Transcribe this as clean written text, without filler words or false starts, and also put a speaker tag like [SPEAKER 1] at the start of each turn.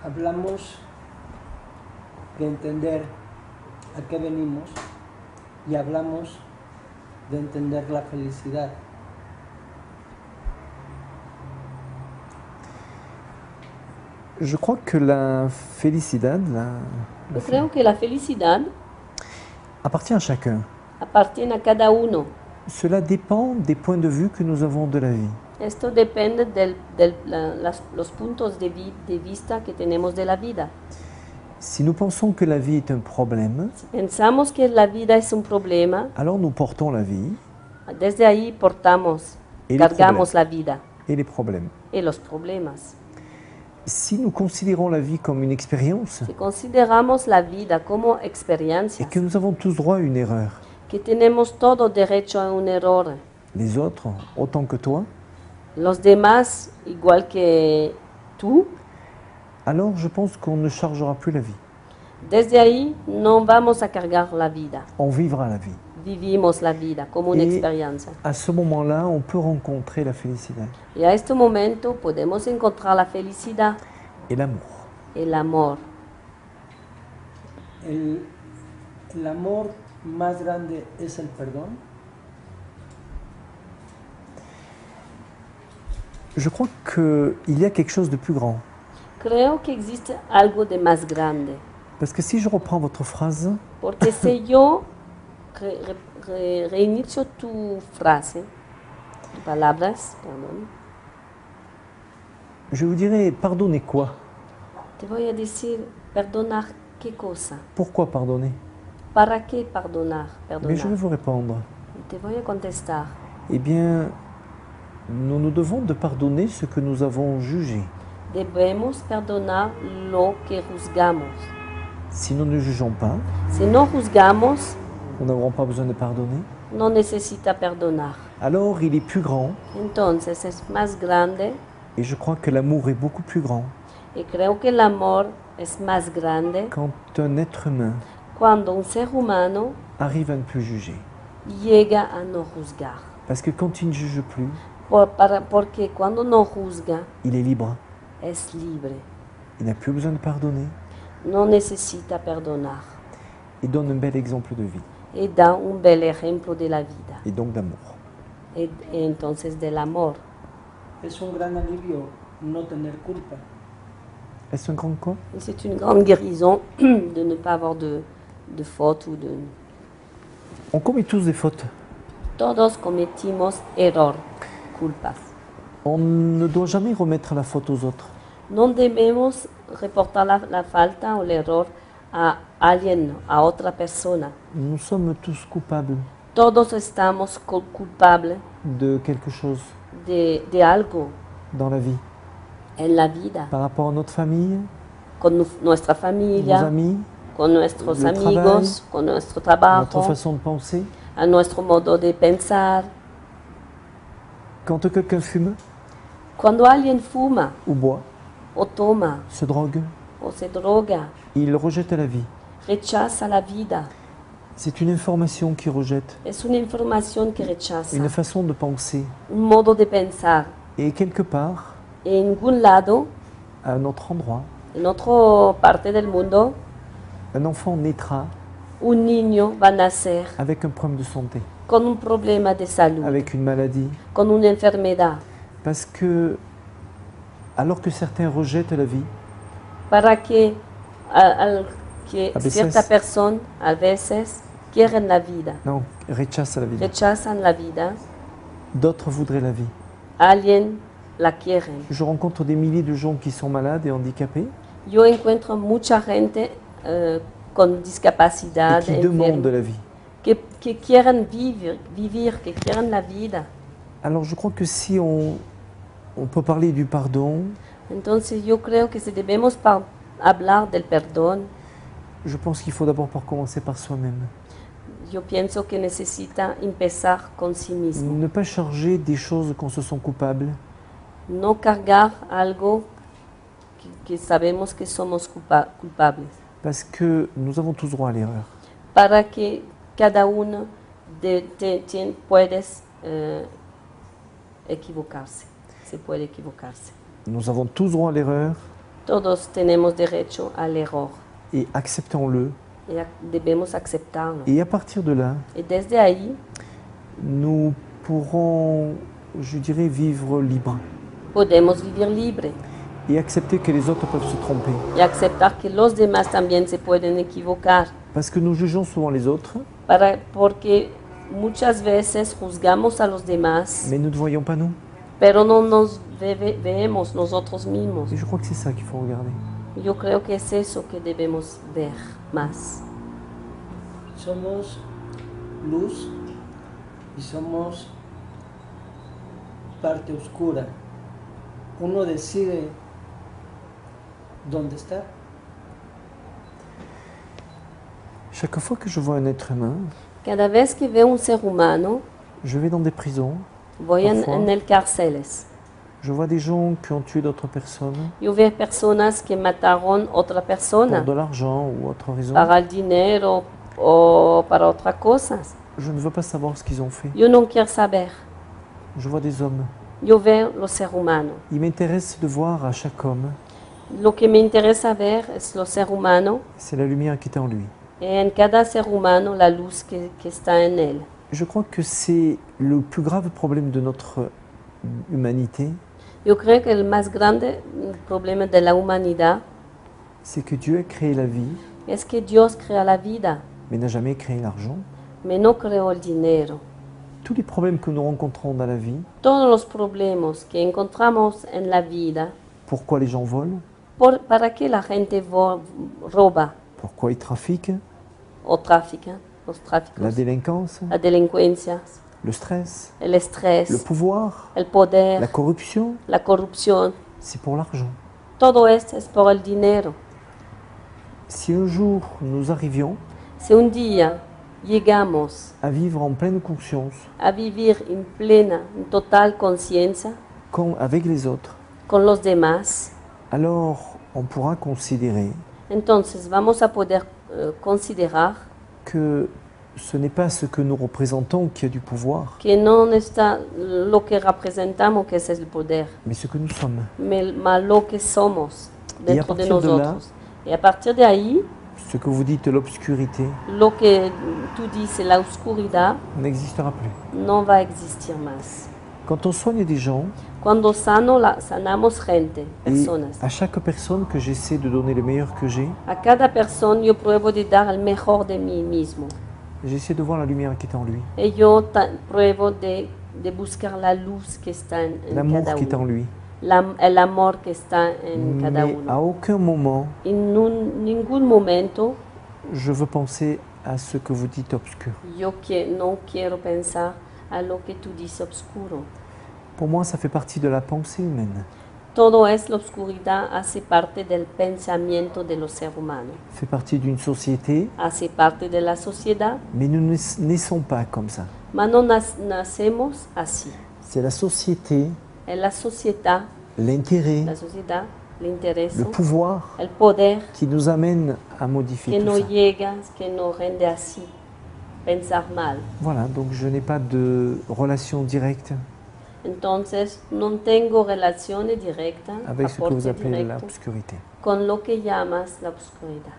[SPEAKER 1] hablamos de entender a qué venimos y hablamos de entender la felicidad.
[SPEAKER 2] Je crois que la felicidad
[SPEAKER 3] Yo creo que la felicidad
[SPEAKER 2] appartient à chacun.
[SPEAKER 3] appartiene a cada uno.
[SPEAKER 2] Cela dépend des points de vue que nous avons de la vie.
[SPEAKER 3] Esto depende de los puntos de vista que tenemos de la vida.
[SPEAKER 2] Si nous pensons que la vie est un problème,
[SPEAKER 3] Si pensamos que la vida es un problema,
[SPEAKER 2] alors nous portons la vie
[SPEAKER 3] desde ahí portamos,
[SPEAKER 2] et les
[SPEAKER 3] cargamos
[SPEAKER 2] problèmes.
[SPEAKER 3] la vida
[SPEAKER 2] Et les problèmes.
[SPEAKER 3] y los problemas.
[SPEAKER 2] Si nous considérons la vie comme une expérience
[SPEAKER 3] Si consideramos la vida como
[SPEAKER 2] et
[SPEAKER 3] experiencia,
[SPEAKER 2] que nous avons tous droit à une erreur,
[SPEAKER 3] que tenemos todo derecho a un error,
[SPEAKER 2] les autres autant que toi,
[SPEAKER 3] los demás igual que tú,
[SPEAKER 2] alors je pense qu'on ne chargera plus la vie.
[SPEAKER 3] desde ahí no vamos a cargar la vida.
[SPEAKER 2] On vivra la vie.
[SPEAKER 3] Vivimos la vida como una
[SPEAKER 2] Et
[SPEAKER 3] experiencia.
[SPEAKER 2] à ce moment-là, on peut rencontrer la félicité
[SPEAKER 3] Y a este momento podemos encontrar la felicidad,
[SPEAKER 2] et l'amour.
[SPEAKER 3] el amor.
[SPEAKER 1] El amor más grande es el perdón.
[SPEAKER 2] Je crois qu'il y a quelque chose de plus grand.
[SPEAKER 3] Creo que existe algo de más grande.
[SPEAKER 2] Parce que si je reprends votre phrase,
[SPEAKER 3] Porque si yo reinicio tu frase, tus palabras, perdón,
[SPEAKER 2] je vous dirais pardonner quoi?
[SPEAKER 3] te voy a decir perdonar qué cosa.
[SPEAKER 2] Pourquoi pardonner?
[SPEAKER 3] ¿Para qué perdonar?
[SPEAKER 2] Mais je vais vous répondre.
[SPEAKER 3] Te voy a contestar.
[SPEAKER 2] Eh bien, nous nous devons de pardonner ce que nous avons jugé.
[SPEAKER 3] Debemos perdonar lo que juzgamos.
[SPEAKER 2] Si nous ne jugeons pas,
[SPEAKER 3] Si no juzgamos,
[SPEAKER 2] nous n'aurons pas besoin de pardonner.
[SPEAKER 3] no necesita perdonar.
[SPEAKER 2] Alors il est plus grand,
[SPEAKER 3] Entonces es más grande
[SPEAKER 2] et je crois que l'amour est beaucoup plus grand
[SPEAKER 3] y creo que el amor es más grande
[SPEAKER 2] quand un être humain
[SPEAKER 3] cuando un ser humano
[SPEAKER 2] arrive à ne plus juger.
[SPEAKER 3] llega a no juzgar.
[SPEAKER 2] Parce que quand il ne juge plus,
[SPEAKER 3] Porque cuando no juzga
[SPEAKER 2] il est libre.
[SPEAKER 3] es libre,
[SPEAKER 2] Il n'a plus besoin de pardonner
[SPEAKER 3] no necesita perdonar
[SPEAKER 2] et donne un bel exemple de vie
[SPEAKER 3] y da un bel ejemplo de la vida
[SPEAKER 2] et donc d'amour.
[SPEAKER 3] y entonces del amor.
[SPEAKER 1] Es un gran alivio no tener culpa.
[SPEAKER 2] Est-ce un grand quoi?
[SPEAKER 3] Et c'est une grande guérison de ne pas avoir de faute ou de...
[SPEAKER 2] On commet tous des fautes.
[SPEAKER 3] Todos cometimos error, culpas.
[SPEAKER 2] On ne doit jamais remettre la faute aux autres.
[SPEAKER 3] No debemos reportar la falta o el error a alguien, a otra persona.
[SPEAKER 2] Nous sommes tous coupables
[SPEAKER 3] Todos estamos culpables
[SPEAKER 2] de quelque chose
[SPEAKER 3] de algo
[SPEAKER 2] dans la vie.
[SPEAKER 3] en la vida,
[SPEAKER 2] Par rapport à notre famille,
[SPEAKER 3] con nuestra
[SPEAKER 2] nos
[SPEAKER 3] familia,
[SPEAKER 2] amis,
[SPEAKER 3] con nuestros
[SPEAKER 2] le
[SPEAKER 3] amigos, con nuestro
[SPEAKER 2] notre
[SPEAKER 3] trabajo,
[SPEAKER 2] façon de penser.
[SPEAKER 3] a nuestro modo de pensar.
[SPEAKER 2] Quand quelqu'un fume
[SPEAKER 3] Cuando alguien fuma
[SPEAKER 2] ou boit,
[SPEAKER 3] o toma
[SPEAKER 2] se drogue,
[SPEAKER 3] o se droga,
[SPEAKER 2] il rejette la vie.
[SPEAKER 3] rechaza la vida.
[SPEAKER 2] C'est une information qui rejette,
[SPEAKER 3] Es una información que rechaza,
[SPEAKER 2] une façon de penser.
[SPEAKER 3] un modo de pensar.
[SPEAKER 2] Et quelque part,
[SPEAKER 3] En ningún lado,
[SPEAKER 2] à un autre endroit,
[SPEAKER 3] en otra parte del mundo,
[SPEAKER 2] un enfant naîtra
[SPEAKER 3] un niño va a nacer
[SPEAKER 2] avec un problème de santé,
[SPEAKER 3] con un problema de salud,
[SPEAKER 2] avec une maladie.
[SPEAKER 3] con una enfermedad.
[SPEAKER 2] Parce que, alors que certains rejettent la vie,
[SPEAKER 3] Para que, que
[SPEAKER 2] A veces.
[SPEAKER 3] cierta persona a veces quieren la vida,
[SPEAKER 2] non, rechassent la vie.
[SPEAKER 3] rechazan la vida,
[SPEAKER 2] D'autres voudraient la vie.
[SPEAKER 3] alguien la quieren.
[SPEAKER 2] Je rencontre des milliers de gens qui sont malades et handicapés
[SPEAKER 3] Yo encuentro mucha gente con
[SPEAKER 2] et
[SPEAKER 3] discapacidad,
[SPEAKER 2] qui demandent
[SPEAKER 3] enferma,
[SPEAKER 2] la vie.
[SPEAKER 3] que quieren vivir, que quieren la vida.
[SPEAKER 2] Alors je crois que si on peut parler du pardon,
[SPEAKER 3] Entonces yo creo que si debemos hablar del perdón,
[SPEAKER 2] je pense qu'il faut d'abord commencer par soi-même.
[SPEAKER 3] yo pienso que necesita empezar con sí mismo.
[SPEAKER 2] Ne pas charger des choses qu'on se sent coupable,
[SPEAKER 3] No cargar algo que sabemos que somos culpables.
[SPEAKER 2] parce que nous avons tous droit à l'erreur.
[SPEAKER 3] Para que cada uno puedes equivocarse, se puede equivocarse.
[SPEAKER 2] Nous avons tous droit à l'erreur
[SPEAKER 3] Todos tenemos derecho al error
[SPEAKER 2] et acceptons-le.
[SPEAKER 3] y debemos aceptarlo.
[SPEAKER 2] Et à partir de là,
[SPEAKER 3] Y desde ahí
[SPEAKER 2] nous pourrons, je dirais, vivre libre
[SPEAKER 3] podemos vivir libre
[SPEAKER 2] et accepter que les autres peuvent se tromper.
[SPEAKER 3] y aceptar que los demás también se pueden equivocar.
[SPEAKER 2] Parce que nous jugeons souvent les autres,
[SPEAKER 3] Porque muchas veces juzgamos a los demás,
[SPEAKER 2] mais nous ne voyons pas nous.
[SPEAKER 3] pero no nos vemos nosotros mismos.
[SPEAKER 2] Et je crois que c'est ça qu'il faut regarder.
[SPEAKER 3] Yo creo que es eso que debemos ver más.
[SPEAKER 1] Somos luz y somos parte oscura. Uno decide dónde está.
[SPEAKER 2] Chaque fois que je vois un être humain,
[SPEAKER 3] Cada vez que veo un ser humano,
[SPEAKER 2] je vais dans des prisons,
[SPEAKER 3] voy
[SPEAKER 2] Parfois.
[SPEAKER 3] en el cárceles.
[SPEAKER 2] je vois des gens qui ont tué d'autres personnes
[SPEAKER 3] Yo veo personas que mataron otra
[SPEAKER 2] pour
[SPEAKER 3] persona
[SPEAKER 2] de l'argent ou autre raison.
[SPEAKER 3] para el dinero o para otras cosas.
[SPEAKER 2] Je ne veux pas savoir ce qu'ils ont fait.
[SPEAKER 3] Yo no quiero saber.
[SPEAKER 2] Je vois des hommes.
[SPEAKER 3] Yo veo los seres humanos.
[SPEAKER 2] Il m'intéresse de voir à chaque homme,
[SPEAKER 3] Lo que me interesa ver es los seres humanos.
[SPEAKER 2] c'est la lumière qui est en lui.
[SPEAKER 3] Y en cada ser humano la luz que está en él.
[SPEAKER 2] Je crois que c'est le plus grave problème de notre humanité,
[SPEAKER 3] Yo creo que el más grande problema de la humanidad
[SPEAKER 2] c'est que Dieu a créé la vie,
[SPEAKER 3] es que Dios crea la vida,
[SPEAKER 2] mais n'a jamais créé l'argent.
[SPEAKER 3] pero no creó el dinero.
[SPEAKER 2] Tous les problèmes que nous rencontrons dans la vie,
[SPEAKER 3] Todos los problemas que encontramos en la vida,
[SPEAKER 2] pourquoi les gens volent,
[SPEAKER 3] para que la gente roba
[SPEAKER 2] pourquoi ils trafiquent,
[SPEAKER 3] o trafica, los
[SPEAKER 2] la
[SPEAKER 3] tráficos,
[SPEAKER 2] délinquance,
[SPEAKER 3] la delincuencia,
[SPEAKER 2] le stress,
[SPEAKER 3] el estrés,
[SPEAKER 2] le pouvoir,
[SPEAKER 3] el poder,
[SPEAKER 2] la corruption,
[SPEAKER 3] la corrupción.
[SPEAKER 2] c'est pour l'argent.
[SPEAKER 3] Todo esto es por el dinero.
[SPEAKER 2] Si un jour nous arrivions
[SPEAKER 3] Si un día llegamos
[SPEAKER 2] à vivre en pleine conscience
[SPEAKER 3] a vivir en plena, en total conciencia
[SPEAKER 2] avec les autres,
[SPEAKER 3] con los demás,
[SPEAKER 2] alors on pourra considérer
[SPEAKER 3] entonces vamos a poder considerar
[SPEAKER 2] que ce n'est pas ce que nous représentons qui a du pouvoir,
[SPEAKER 3] que no está lo que representamos, que es el poder,
[SPEAKER 2] mais ce que nous sommes.
[SPEAKER 3] más lo que somos dentro de
[SPEAKER 2] partir de
[SPEAKER 3] nosotros. Y a partir de ahí,
[SPEAKER 2] Ce que vous dites l'obscurité
[SPEAKER 3] lo que tú dices, la oscuridad,
[SPEAKER 2] n'existera plus.
[SPEAKER 3] no va a existir más.
[SPEAKER 2] Quand on soigne des gens,
[SPEAKER 3] Cuando sanamos gente,
[SPEAKER 2] et
[SPEAKER 3] personas,
[SPEAKER 2] à chaque personne que j'essaie de donner le meilleur que j'ai,
[SPEAKER 3] a cada persona yo pruebo de dar el mejor de mí mismo.
[SPEAKER 2] j'essaie de voir la lumière qui est en lui,
[SPEAKER 3] Y yo pruebo de buscar la luz que está en
[SPEAKER 2] l'amour
[SPEAKER 3] cada
[SPEAKER 2] qui est en
[SPEAKER 3] uno,
[SPEAKER 2] lui.
[SPEAKER 3] el amor que está en cada
[SPEAKER 2] Mais à
[SPEAKER 3] uno.
[SPEAKER 2] aucun moment,
[SPEAKER 3] En ningún momento
[SPEAKER 2] je veux penser à ce que vous dites obscur.
[SPEAKER 3] yo no quiero pensar a lo que tú dices oscuro.
[SPEAKER 2] Pour moi, ça fait partie de la pensée humaine,
[SPEAKER 3] Todo es la oscuridad, hace parte del pensamiento de los seres humanos,
[SPEAKER 2] fait partie d'une société,
[SPEAKER 3] hace parte de la sociedad,
[SPEAKER 2] mais nous ne naissons pas comme ça.
[SPEAKER 3] mas no nacemos así.
[SPEAKER 2] C'est la société,
[SPEAKER 3] Es la sociedad,
[SPEAKER 2] l'intérêt,
[SPEAKER 3] el interés,
[SPEAKER 2] le pouvoir
[SPEAKER 3] el poder
[SPEAKER 2] qui nous amène à modifier
[SPEAKER 3] que
[SPEAKER 2] tout
[SPEAKER 3] no
[SPEAKER 2] ça.
[SPEAKER 3] llega, que no rende así, pensar mal.
[SPEAKER 2] Voilà, donc je n'ai pas de relation directe
[SPEAKER 3] Entonces, no tengo relaciones directas,
[SPEAKER 2] avec ce que vous
[SPEAKER 3] aporte
[SPEAKER 2] appelez
[SPEAKER 3] directo,
[SPEAKER 2] l'obscurité.
[SPEAKER 3] con lo que llamas la oscuridad.